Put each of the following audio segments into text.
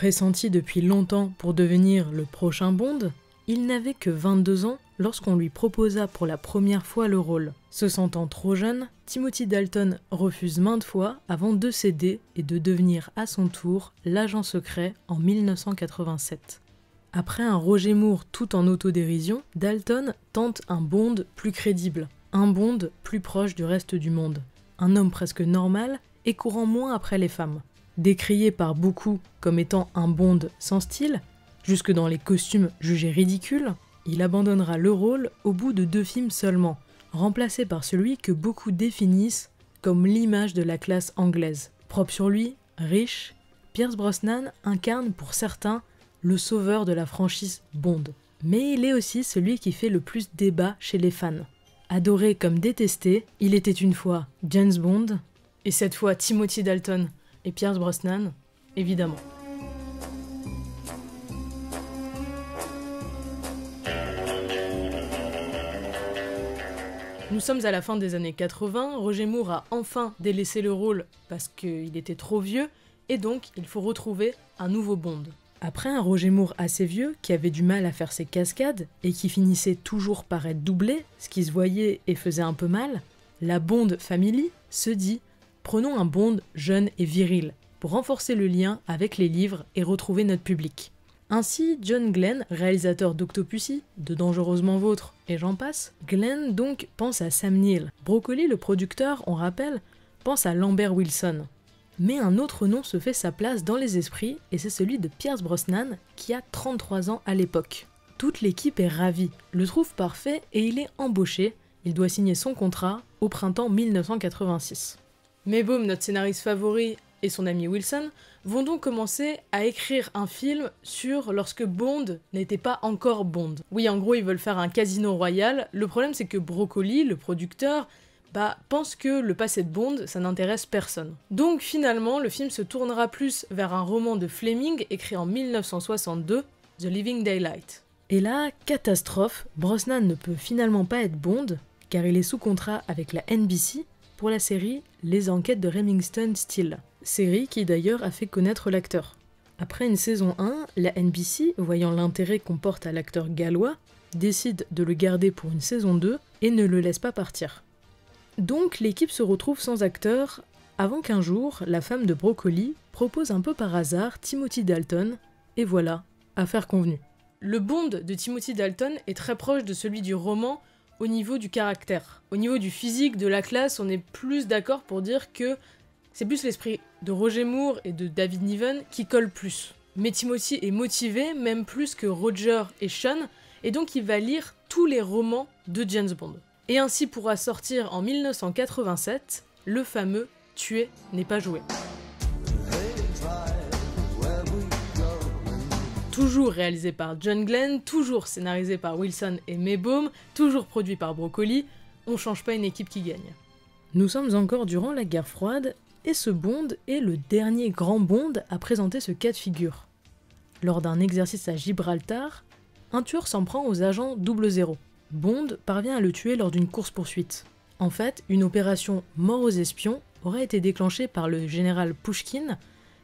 Pressenti depuis longtemps pour devenir le prochain Bond, il n'avait que 22 ans lorsqu'on lui proposa pour la première fois le rôle. Se sentant trop jeune, Timothy Dalton refuse maintes fois avant de céder et de devenir à son tour l'agent secret en 1987. Après un Roger Moore tout en autodérision, Dalton tente un Bond plus crédible, un Bond plus proche du reste du monde, un homme presque normal et courant moins après les femmes. Décrié par beaucoup comme étant un Bond sans style, jusque dans les costumes jugés ridicules, il abandonnera le rôle au bout de 2 films seulement, remplacé par celui que beaucoup définissent comme l'image de la classe anglaise. Propre sur lui, riche, Pierce Brosnan incarne pour certains le sauveur de la franchise Bond. Mais il est aussi celui qui fait le plus débat chez les fans. Adoré comme détesté, il était une fois James Bond, et cette fois Timothy Dalton et Pierce Brosnan, évidemment. Nous sommes à la fin des années 80, Roger Moore a enfin délaissé le rôle parce qu'il était trop vieux, et donc il faut retrouver un nouveau Bond. Après un Roger Moore assez vieux, qui avait du mal à faire ses cascades, et qui finissait toujours par être doublé, ce qui se voyait et faisait un peu mal, la Bond Family se dit « Prenons un Bond jeune et viril, pour renforcer le lien avec les livres et retrouver notre public ». Ainsi, John Glenn, réalisateur d'Octopussy, de Dangereusement Vôtre, et j'en passe, Glenn donc pense à Sam Neill. Broccoli, le producteur, on rappelle, pense à Lambert Wilson. Mais un autre nom se fait sa place dans les esprits, et c'est celui de Pierce Brosnan, qui a 33 ans à l'époque. Toute l'équipe est ravie, le trouve parfait et il est embauché. Il doit signer son contrat au printemps 1986. Maybaum, notre scénariste favori, et son ami Wilson vont donc commencer à écrire un film sur lorsque Bond n'était pas encore Bond. Oui, en gros, ils veulent faire un Casino Royale. Le problème, c'est que Broccoli, le producteur, pense que le passé de Bond, ça n'intéresse personne. Donc finalement, le film se tournera plus vers un roman de Fleming écrit en 1962, The Living Daylight. Et là, catastrophe, Brosnan ne peut finalement pas être Bond, car il est sous contrat avec la NBC pour la série Les Enquêtes de Remington Steele, série qui d'ailleurs a fait connaître l'acteur. Après une saison 1, la NBC, voyant l'intérêt qu'on porte à l'acteur gallois, décide de le garder pour une saison 2 et ne le laisse pas partir. Donc l'équipe se retrouve sans acteur, avant qu'un jour, la femme de Broccoli propose un peu par hasard Timothy Dalton, et voilà, affaire convenue. Le Bond de Timothy Dalton est très proche de celui du roman au niveau du caractère. Au niveau du physique, de la classe, on est plus d'accord pour dire que c'est plus l'esprit de Roger Moore et de David Niven qui colle plus. Mais Timothy est motivé, même plus que Roger et Sean, et donc il va lire tous les romans de James Bond. Et ainsi pourra sortir en 1987 le fameux « Tuer n'est pas joué ». Toujours réalisé par John Glenn, toujours scénarisé par Wilson et Maybaum, toujours produit par Broccoli, on change pas une équipe qui gagne. Nous sommes encore durant la guerre froide, et ce Bond est le dernier grand Bond à présenter ce cas de figure. Lors d'un exercice à Gibraltar, un tueur s'en prend aux agents 00. Bond parvient à le tuer lors d'une course-poursuite. En fait, une opération mort aux espions aurait été déclenchée par le général Pushkin,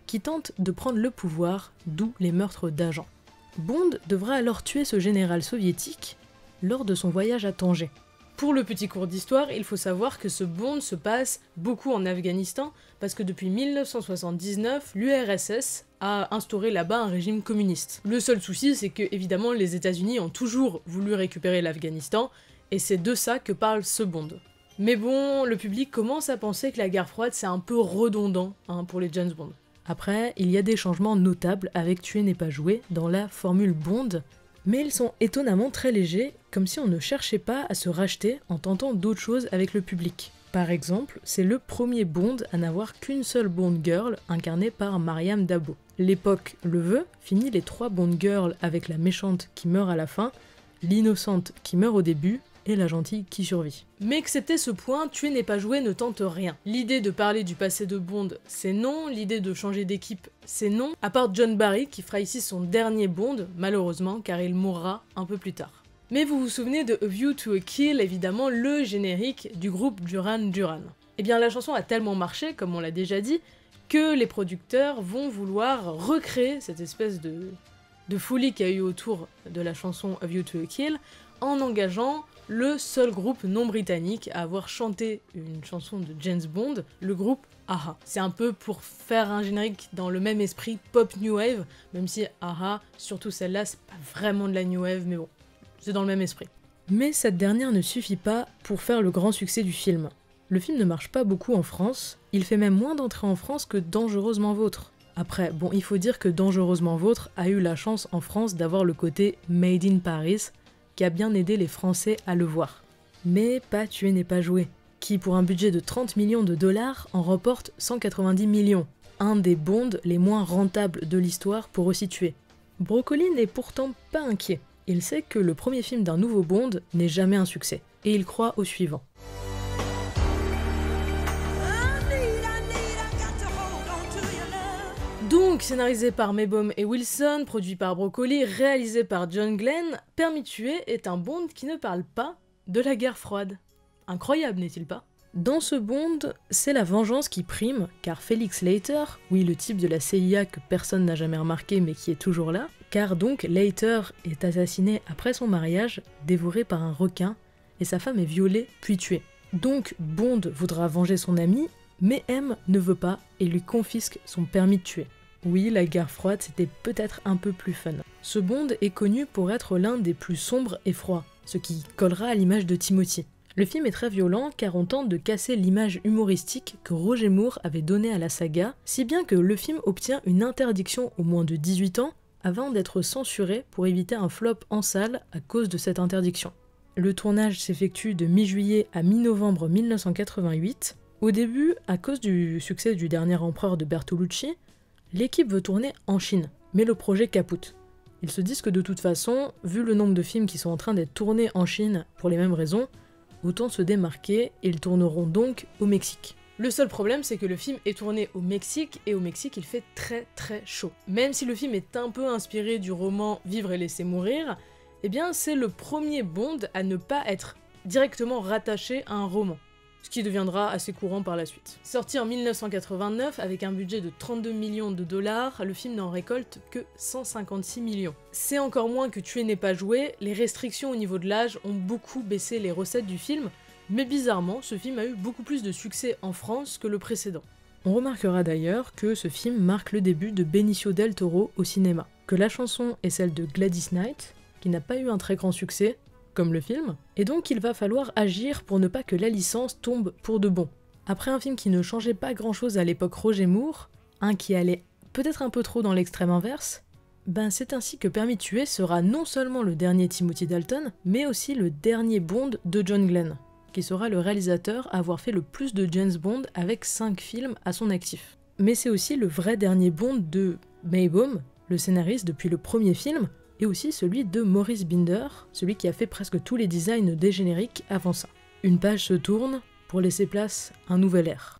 qui tente de prendre le pouvoir, d'où les meurtres d'agents. Bond devra alors tuer ce général soviétique lors de son voyage à Tanger. Pour le petit cours d'histoire, il faut savoir que ce Bond se passe beaucoup en Afghanistan, parce que depuis 1979, l'URSS a instauré là-bas un régime communiste. Le seul souci, c'est que évidemment les États-Unis ont toujours voulu récupérer l'Afghanistan, et c'est de ça que parle ce Bond. Mais bon, le public commence à penser que la guerre froide c'est un peu redondant pour les James Bond. Après, il y a des changements notables avec Tuer n'est pas joué dans la formule Bond, mais ils sont étonnamment très légers, comme si on ne cherchait pas à se racheter en tentant d'autres choses avec le public. Par exemple, c'est le premier Bond à n'avoir qu'une seule Bond Girl incarnée par Mariam Dabo. L'époque le veut, fini les 3 Bond Girls avec la méchante qui meurt à la fin, l'innocente qui meurt au début, et la gentille qui survit. Mais excepté ce point, Tuer n'est pas joué ne tente rien. L'idée de parler du passé de Bond, c'est non, l'idée de changer d'équipe, c'est non, à part John Barry qui fera ici son dernier Bond, malheureusement, car il mourra un peu plus tard. Mais vous vous souvenez de A View to a Kill, évidemment le générique du groupe Duran Duran. Eh bien la chanson a tellement marché, comme on l'a déjà dit, que les producteurs vont vouloir recréer cette espèce de folie qu'il y a eu autour de la chanson A View to a Kill en engageant le seul groupe non britannique à avoir chanté une chanson de James Bond, le groupe a-ha. C'est un peu pour faire un générique dans le même esprit pop new wave, même si a-ha, surtout celle-là, c'est pas vraiment de la new wave, mais bon, c'est dans le même esprit. Mais cette dernière ne suffit pas pour faire le grand succès du film. Le film ne marche pas beaucoup en France, il fait même moins d'entrées en France que Dangereusement Vôtre. Après, bon, il faut dire que Dangereusement Vôtre a eu la chance en France d'avoir le côté Made in Paris, qui a bien aidé les Français à le voir. Mais Pas tué n'est pas joué, qui pour un budget de 30 millions de dollars en reporte 190 millions, un des bonds les moins rentables de l'histoire pour resituer. Broccoli n'est pourtant pas inquiet. Il sait que le premier film d'un nouveau Bond n'est jamais un succès, et il croit au suivant. Donc, scénarisé par Maybaum et Wilson, produit par Broccoli, réalisé par John Glenn, Permis de tuer est un Bond qui ne parle pas de la guerre froide. Incroyable, n'est-il pas ? Dans ce Bond, c'est la vengeance qui prime, car Felix Leiter, oui le type de la CIA que personne n'a jamais remarqué mais qui est toujours là, car donc Leiter est assassiné après son mariage, dévoré par un requin, et sa femme est violée puis tuée. Donc Bond voudra venger son ami, mais M ne veut pas et lui confisque son permis de tuer. Oui, la guerre froide c'était peut-être un peu plus fun. Ce Bond est connu pour être l'un des plus sombres et froids, ce qui collera à l'image de Timothy. Le film est très violent car on tente de casser l'image humoristique que Roger Moore avait donnée à la saga, si bien que le film obtient une interdiction aux moins de 18 ans avant d'être censuré pour éviter un flop en salle à cause de cette interdiction. Le tournage s'effectue de mi-juillet à mi-novembre 1988. Au début, à cause du succès du Dernier Empereur de Bertolucci, l'équipe veut tourner en Chine, mais le projet capote. Ils se disent que de toute façon, vu le nombre de films qui sont en train d'être tournés en Chine pour les mêmes raisons, autant se démarquer et ils tourneront donc au Mexique. Le seul problème, c'est que le film est tourné au Mexique, et au Mexique, il fait très très chaud. Même si le film est un peu inspiré du roman Vivre et laisser mourir, eh bien c'est le premier Bond à ne pas être directement rattaché à un roman, ce qui deviendra assez courant par la suite. Sorti en 1989 avec un budget de 32 millions de dollars, le film n'en récolte que 156 millions. C'est encore moins que Tuer n'est pas joué, les restrictions au niveau de l'âge ont beaucoup baissé les recettes du film, mais bizarrement, ce film a eu beaucoup plus de succès en France que le précédent. On remarquera d'ailleurs que ce film marque le début de Benicio del Toro au cinéma, que la chanson est celle de Gladys Knight, qui n'a pas eu un très grand succès, comme le film, et donc il va falloir agir pour ne pas que la licence tombe pour de bon. Après un film qui ne changeait pas grand chose à l'époque Roger Moore, un qui allait peut-être un peu trop dans l'extrême inverse, ben c'est ainsi que Permis de tuer sera non seulement le dernier Timothy Dalton, mais aussi le dernier Bond de John Glenn, qui sera le réalisateur à avoir fait le plus de James Bond avec 5 films à son actif. Mais c'est aussi le vrai dernier Bond de Maybaum, le scénariste depuis le premier film, et aussi celui de Maurice Binder, celui qui a fait presque tous les designs des génériques avant ça. Une page se tourne pour laisser place à un nouvel ère.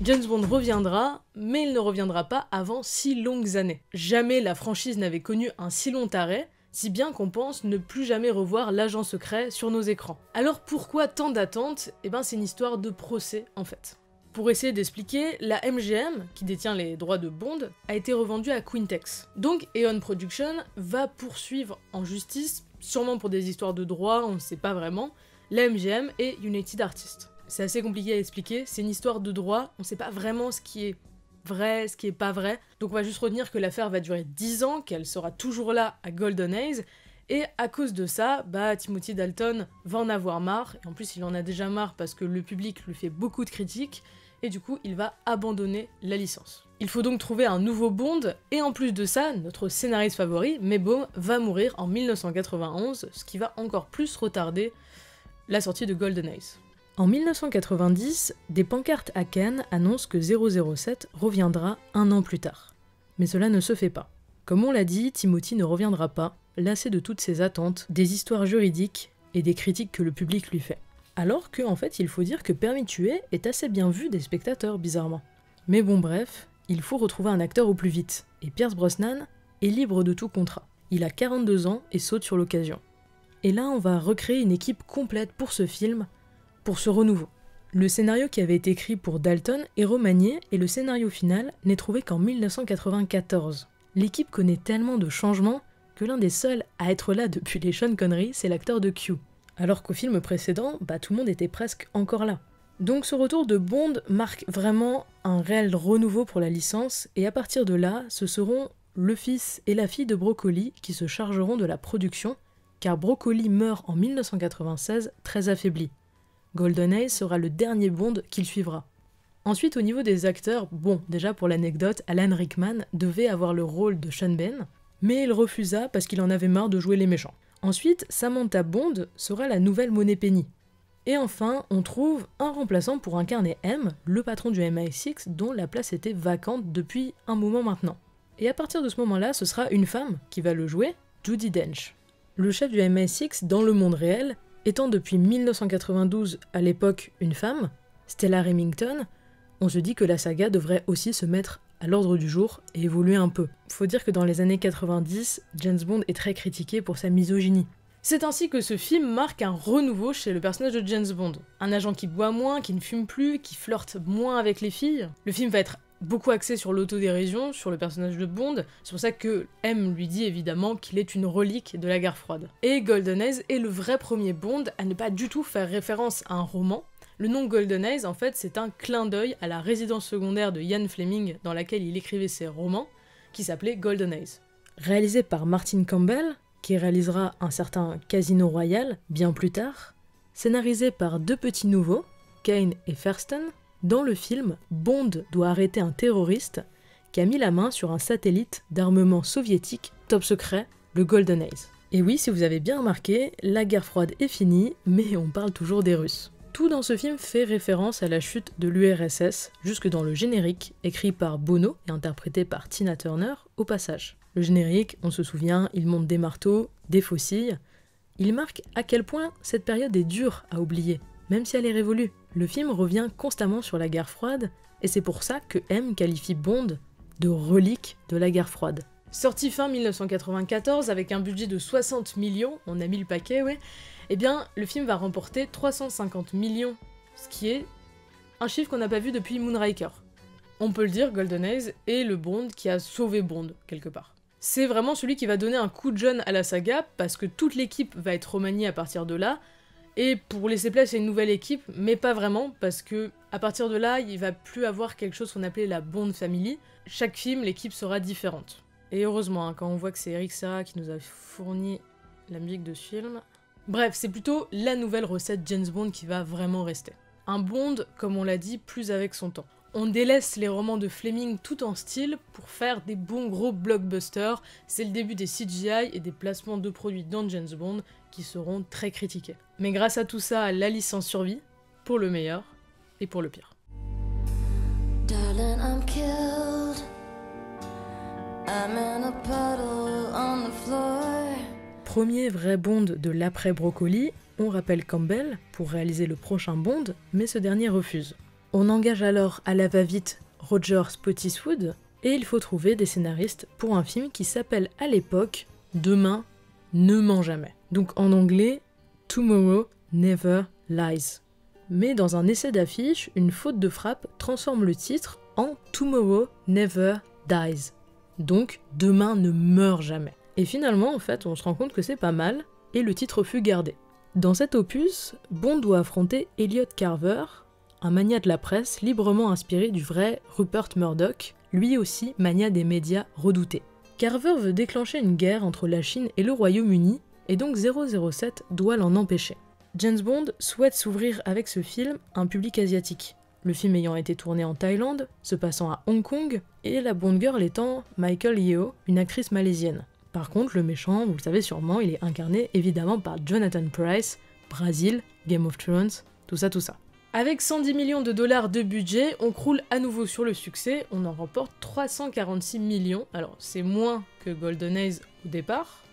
James Bond reviendra, mais il ne reviendra pas avant 6 longues années. Jamais la franchise n'avait connu un si long arrêt, si bien qu'on pense ne plus jamais revoir l'agent secret sur nos écrans. Alors pourquoi tant d'attentes ? Eh ben c'est une histoire de procès en fait. Pour essayer d'expliquer, la MGM, qui détient les droits de Bond, a été revendue à Quintex. Donc Eon Production va poursuivre en justice, sûrement pour des histoires de droits, on ne sait pas vraiment, la MGM et United Artists. C'est assez compliqué à expliquer, c'est une histoire de droit, on ne sait pas vraiment ce qui est vrai, ce qui est pas vrai, donc on va juste retenir que l'affaire va durer 10 ans, qu'elle sera toujours là à Golden Eyes, et à cause de ça, Timothy Dalton va en avoir marre, et en plus il en a déjà marre parce que le public lui fait beaucoup de critiques, et du coup il va abandonner la licence. Il faut donc trouver un nouveau Bond, et en plus de ça, notre scénariste favori, Maybaum, va mourir en 1991, ce qui va encore plus retarder la sortie de Golden Eyes. En 1990, des pancartes à Cannes annoncent que 007 reviendra un an plus tard. Mais cela ne se fait pas. Comme on l'a dit, Timothy ne reviendra pas, lassé de toutes ses attentes, des histoires juridiques et des critiques que le public lui fait. Alors que, en fait, il faut dire que Permis de tuer est assez bien vu des spectateurs, bizarrement. Mais bon bref, il faut retrouver un acteur au plus vite, et Pierce Brosnan est libre de tout contrat. Il a 42 ans et saute sur l'occasion. Et là, on va recréer une équipe complète pour ce film, pour ce renouveau. Le scénario qui avait été écrit pour Dalton est remanié et le scénario final n'est trouvé qu'en 1994. L'équipe connaît tellement de changements que l'un des seuls à être là depuis les Sean Connery, c'est l'acteur de Q. Alors qu'au film précédent, tout le monde était presque encore là. Donc ce retour de Bond marque vraiment un réel renouveau pour la licence, et à partir de là, ce seront le fils et la fille de Broccoli qui se chargeront de la production, car Broccoli meurt en 1996 très affaibli. GoldenEye sera le dernier Bond qu'il suivra. Ensuite, au niveau des acteurs, déjà pour l'anecdote, Alan Rickman devait avoir le rôle de Sean Ben, mais il refusa parce qu'il en avait marre de jouer les méchants. Ensuite, Samantha Bond sera la nouvelle Moneypenny. Et enfin, on trouve un remplaçant pour incarner M, le patron du MI6, dont la place était vacante depuis un moment maintenant. Et à partir de ce moment-là, ce sera une femme qui va le jouer, Judi Dench. Le chef du MI6 dans le monde réel, étant depuis 1992 à l'époque une femme, Stella Remington, on se dit que la saga devrait aussi se mettre à l'ordre du jour et évoluer un peu. Faut dire que dans les années 90, James Bond est très critiqué pour sa misogynie. C'est ainsi que ce film marque un renouveau chez le personnage de James Bond. Un agent qui boit moins, qui ne fume plus, qui flirte moins avec les filles. Le film va être beaucoup axé sur l'autodérision, sur le personnage de Bond. C'est pour ça que M lui dit évidemment qu'il est une relique de la guerre froide. Et GoldenEye est le vrai premier Bond à ne pas du tout faire référence à un roman. Le nom GoldenEye, en fait, c'est un clin d'œil à la résidence secondaire de Ian Fleming dans laquelle il écrivait ses romans, qui s'appelait GoldenEye. Réalisé par Martin Campbell, qui réalisera un certain Casino Royale bien plus tard, scénarisé par deux petits nouveaux, Kane et Thurston, dans le film, Bond doit arrêter un terroriste qui a mis la main sur un satellite d'armement soviétique top secret, le GoldenEye. Et oui, si vous avez bien remarqué, la guerre froide est finie, mais on parle toujours des Russes. Tout dans ce film fait référence à la chute de l'URSS, jusque dans le générique, écrit par Bono et interprété par Tina Turner, au passage. Le générique, on se souvient, il monte des marteaux, des faucilles. Il marque à quel point cette période est dure à oublier, même si elle est révolue. Le film revient constamment sur la guerre froide, et c'est pour ça que M qualifie Bond de relique de la guerre froide. Sorti fin 1994 avec un budget de 60 millions, on a mis le paquet, ouais, eh bien le film va remporter 350 millions, ce qui est un chiffre qu'on n'a pas vu depuis Moonraker. On peut le dire, GoldenEye est le Bond qui a sauvé Bond, quelque part. C'est vraiment celui qui va donner un coup de jeune à la saga, parce que toute l'équipe va être remaniée à partir de là, et pour laisser place à une nouvelle équipe, mais pas vraiment, parce que à partir de là, il va plus avoir quelque chose qu'on appelait la Bond Family. Chaque film, l'équipe sera différente. Et heureusement, quand on voit que c'est Eric Serra qui nous a fourni la musique de ce film. Bref, c'est plutôt la nouvelle recette James Bond qui va vraiment rester. Un Bond, comme on l'a dit, plus avec son temps. On délaisse les romans de Fleming tout en style pour faire des bons gros blockbusters. C'est le début des CGI et des placements de produits dans James Bond qui seront très critiqués. Mais grâce à tout ça, la licence survit, pour le meilleur et pour le pire. Darling, I'm killed. I'm in a puddle on the floor. Premier vrai Bond de l'après-Brocoli, on rappelle Campbell pour réaliser le prochain Bond, mais ce dernier refuse. On engage alors à la va-vite Roger Spottiswoode, et il faut trouver des scénaristes pour un film qui s'appelle à l'époque Demain ne ment jamais. Donc en anglais, Tomorrow Never Lies. Mais dans un essai d'affiche, une faute de frappe transforme le titre en Tomorrow Never Dies. Donc Demain ne meurt jamais. Et finalement, en fait, on se rend compte que c'est pas mal, et le titre fut gardé. Dans cet opus, Bond doit affronter Elliot Carver, un magnat de la presse librement inspiré du vrai Rupert Murdoch, lui aussi magnat des médias redouté. Carver veut déclencher une guerre entre la Chine et le Royaume-Uni, et donc 007 doit l'en empêcher. James Bond souhaite s'ouvrir avec ce film à un public asiatique, le film ayant été tourné en Thaïlande, se passant à Hong Kong, et la Bond girl étant Michelle Yeoh, une actrice malaisienne. Par contre, le méchant, vous le savez sûrement, il est incarné évidemment par Jonathan Pryce, Brésil, Game of Thrones, tout ça. Avec 110 millions de dollars de budget, on croule à nouveau sur le succès, on en remporte 346 millions, alors c'est moins que GoldenEye au départ,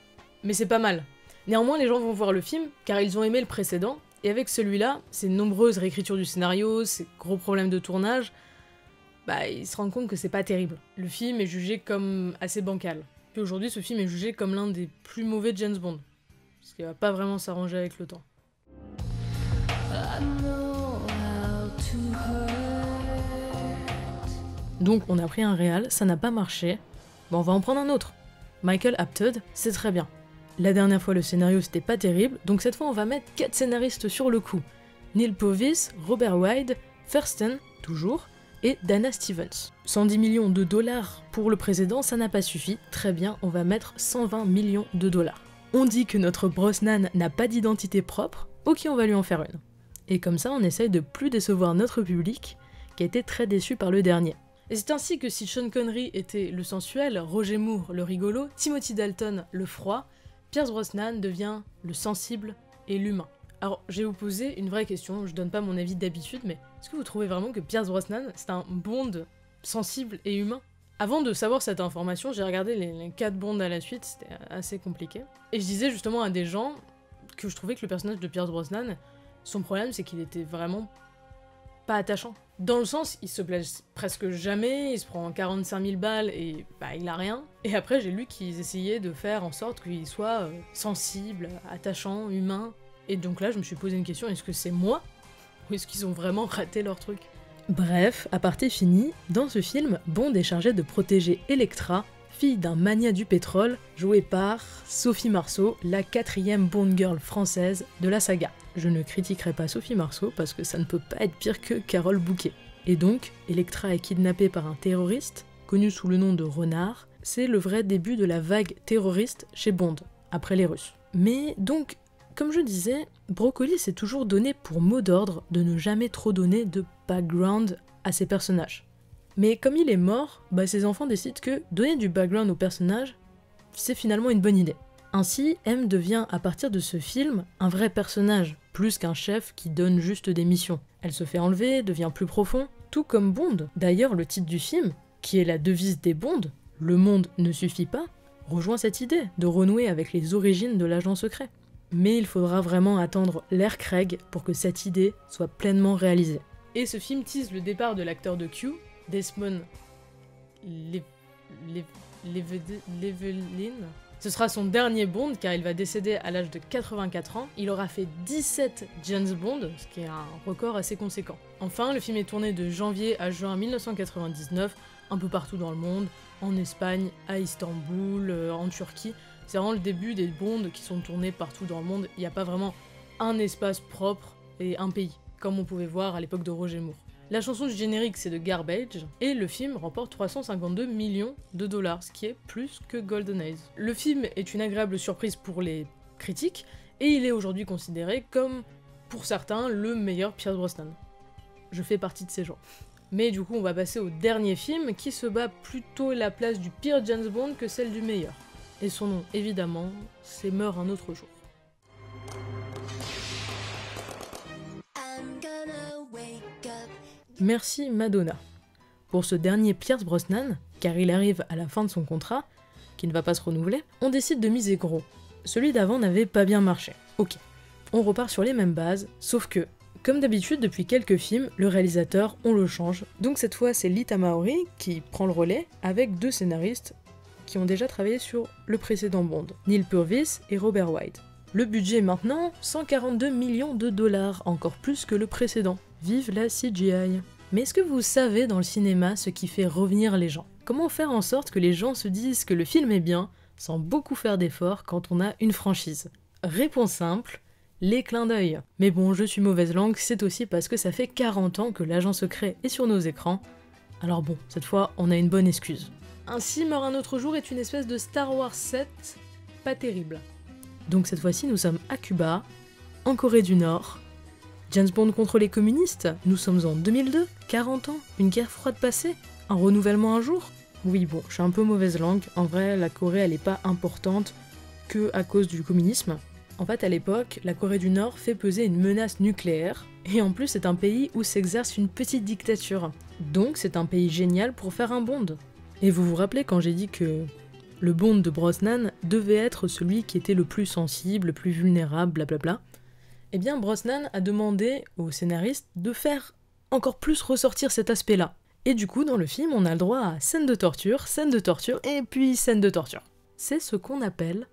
mais c'est pas mal. Néanmoins, les gens vont voir le film, car ils ont aimé le précédent, et avec celui-là, ces nombreuses réécritures du scénario, ces gros problèmes de tournage, ils se rendent compte que c'est pas terrible. Le film est jugé comme assez bancal. Puis aujourd'hui, ce film est jugé comme l'un des plus mauvais James Bond. parce qu'il va pas vraiment s'arranger avec le temps. Donc on a pris un réal, ça n'a pas marché, bon on va en prendre un autre. Michael Apted, c'est très bien. La dernière fois le scénario c'était pas terrible, donc cette fois on va mettre 4 scénaristes sur le coup. Neil Purvis, Robert Wide, Thurston, toujours, et Dana Stevens. 110 millions de dollars pour le précédent, ça n'a pas suffi, très bien, on va mettre 120 millions de dollars. On dit que notre Brosnan n'a pas d'identité propre, ok on va lui en faire une. Et comme ça on essaye de plus décevoir notre public, qui a été très déçu par le dernier. Et c'est ainsi que si Sean Connery était le sensuel, Roger Moore le rigolo, Timothy Dalton le froid, Pierce Brosnan devient le sensible et l'humain. Alors, je vais vous poser une vraie question, je donne pas mon avis d'habitude, mais est-ce que vous trouvez vraiment que Pierce Brosnan, c'est un Bond sensible et humain? Avant de savoir cette information, j'ai regardé les 4 Bonds à la suite, c'était assez compliqué. Et je disais justement à des gens que je trouvais que le personnage de Pierce Brosnan, son problème c'est qu'il était vraiment pas attachant. Dans le sens, il se blesse presque jamais, il se prend 45 000 balles et bah il a rien. Et après j'ai lu qu'ils essayaient de faire en sorte qu'il soit sensible, attachant, humain. Et donc là je me suis posé une question, est-ce que c'est moi? Ou est-ce qu'ils ont vraiment raté leur truc? Bref, aparté fini, dans ce film, Bond est chargé de protéger Electra, fille d'un magnat du pétrole, jouée par Sophie Marceau, la 4e Bond girl française de la saga. Je ne critiquerai pas Sophie Marceau parce que ça ne peut pas être pire que Carole Bouquet. Et donc, Electra est kidnappée par un terroriste, connu sous le nom de Renard. C'est le vrai début de la vague terroriste chez Bond, après les Russes. Mais donc, comme je disais, Broccoli s'est toujours donné pour mot d'ordre de ne jamais trop donner de background à ses personnages. Mais comme il est mort, ses enfants décident que donner du background aux personnages, c'est finalement une bonne idée. Ainsi, M devient à partir de ce film un vrai personnage, plus qu'un chef qui donne juste des missions. Elle se fait enlever, devient plus profond, tout comme Bond. D'ailleurs, le titre du film, qui est la devise des Bonds, « Le monde ne suffit pas », rejoint cette idée de renouer avec les origines de l'agent secret. Mais il faudra vraiment attendre l'ère Craig pour que cette idée soit pleinement réalisée. Et ce film tease le départ de l'acteur de Q, Desmond Llewellyn. Ce sera son dernier Bond car il va décéder à l'âge de 84 ans. Il aura fait 17 James Bond, ce qui est un record assez conséquent. Enfin, le film est tourné de janvier à juin 1999, un peu partout dans le monde, en Espagne, à Istanbul, en Turquie. C'est vraiment le début des Bonds qui sont tournés partout dans le monde. Il n'y a pas vraiment un espace propre et un pays, comme on pouvait voir à l'époque de Roger Moore. La chanson du générique c'est de Garbage, et le film remporte 352 millions de dollars, ce qui est plus que Golden Eyes. Le film est une agréable surprise pour les critiques, et il est aujourd'hui considéré comme, pour certains, le meilleur Pierce Brosnan. Je fais partie de ces gens. Mais du coup on va passer au dernier film, qui se bat plutôt la place du pire James Bond que celle du meilleur. Et son nom, évidemment, c'est Meurt un autre jour. Merci Madonna. Pour ce dernier Pierce Brosnan, car il arrive à la fin de son contrat, qui ne va pas se renouveler, on décide de miser gros. Celui d'avant n'avait pas bien marché. Ok, on repart sur les mêmes bases, sauf que, comme d'habitude depuis quelques films, le réalisateur, on le change. Donc cette fois c'est Lee Tamahori qui prend le relais, avec 2 scénaristes qui ont déjà travaillé sur le précédent Bond, Neil Purvis et Robert Wide. Le budget maintenant, 142 millions de dollars, encore plus que le précédent. Vive la CGI. Mais est-ce que vous savez dans le cinéma ce qui fait revenir les gens? Comment faire en sorte que les gens se disent que le film est bien, sans beaucoup faire d'efforts quand on a une franchise? Réponse simple, les clins d'œil. Mais bon, je suis mauvaise langue, c'est aussi parce que ça fait 40 ans que l'agent secret est sur nos écrans. Alors bon, cette fois, on a une bonne excuse. Ainsi, Meurt un autre jour est une espèce de Star Wars 7, pas terrible. Donc cette fois-ci, nous sommes à Cuba, en Corée du Nord. James Bond contre les communistes, nous sommes en 2002, 40 ans, une guerre froide passée, un renouvellement un jour. Oui bon, je suis un peu mauvaise langue, en vrai la Corée elle est pas importante que à cause du communisme. En fait à l'époque, la Corée du Nord fait peser une menace nucléaire, et en plus c'est un pays où s'exerce une petite dictature. Donc c'est un pays génial pour faire un Bond. Et vous vous rappelez quand j'ai dit que le Bond de Brosnan devait être celui qui était le plus sensible, le plus vulnérable, blablabla. Eh bien Brosnan a demandé au scénariste de faire encore plus ressortir cet aspect-là. Et du coup, dans le film, on a le droit à scène de torture, et puis scène de torture. C'est ce qu'on appelle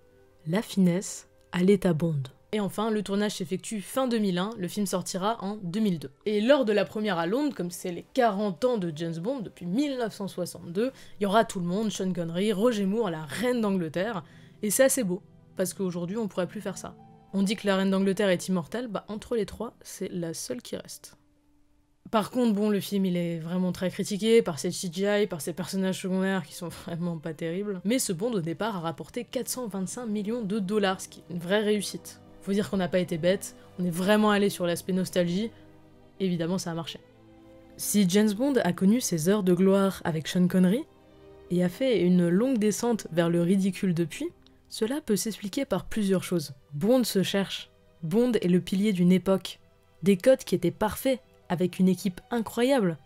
la finesse à l'état Bond. Et enfin, le tournage s'effectue fin 2001, le film sortira en 2002. Et lors de la première à Londres, comme c'est les 40 ans de James Bond, depuis 1962, il y aura tout le monde, Sean Connery, Roger Moore, la reine d'Angleterre, et c'est assez beau, parce qu'aujourd'hui on pourrait plus faire ça. On dit que la reine d'Angleterre est immortelle, bah entre les trois, c'est la seule qui reste. Par contre, bon, le film il est vraiment très critiqué par ses CGI, par ses personnages secondaires qui sont vraiment pas terribles, mais ce Bond au départ a rapporté 425 millions de dollars, ce qui est une vraie réussite. Faut dire qu'on n'a pas été bête, on est vraiment allé sur l'aspect nostalgie, évidemment ça a marché. Si James Bond a connu ses heures de gloire avec Sean Connery, et a fait une longue descente vers le ridicule depuis, cela peut s'expliquer par plusieurs choses. Bond se cherche, Bond est le pilier d'une époque, des codes qui étaient parfaits, avec une équipe incroyable,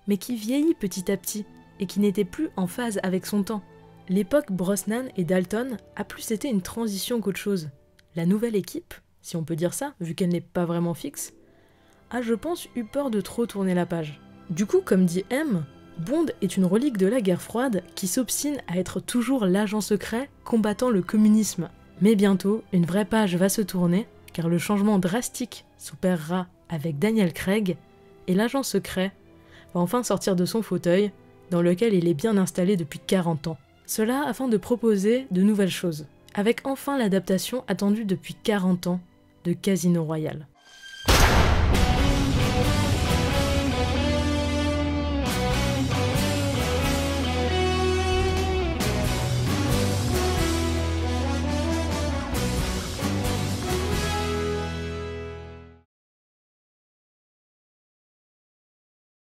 mais qui vieillit petit à petit, et qui n'était plus en phase avec son temps. L'époque Brosnan et Dalton a plus été une transition qu'autre chose. La nouvelle équipe, si on peut dire ça, vu qu'elle n'est pas vraiment fixe, a, je pense, eu peur de trop tourner la page. Du coup, comme dit M, Bond est une relique de la guerre froide qui s'obstine à être toujours l'agent secret combattant le communisme. Mais bientôt, une vraie page va se tourner, car le changement drastique s'opérera avec Daniel Craig, et l'agent secret va enfin sortir de son fauteuil, dans lequel il est bien installé depuis 40 ans. Cela afin de proposer de nouvelles choses, avec enfin l'adaptation attendue depuis 40 ans de Casino Royale.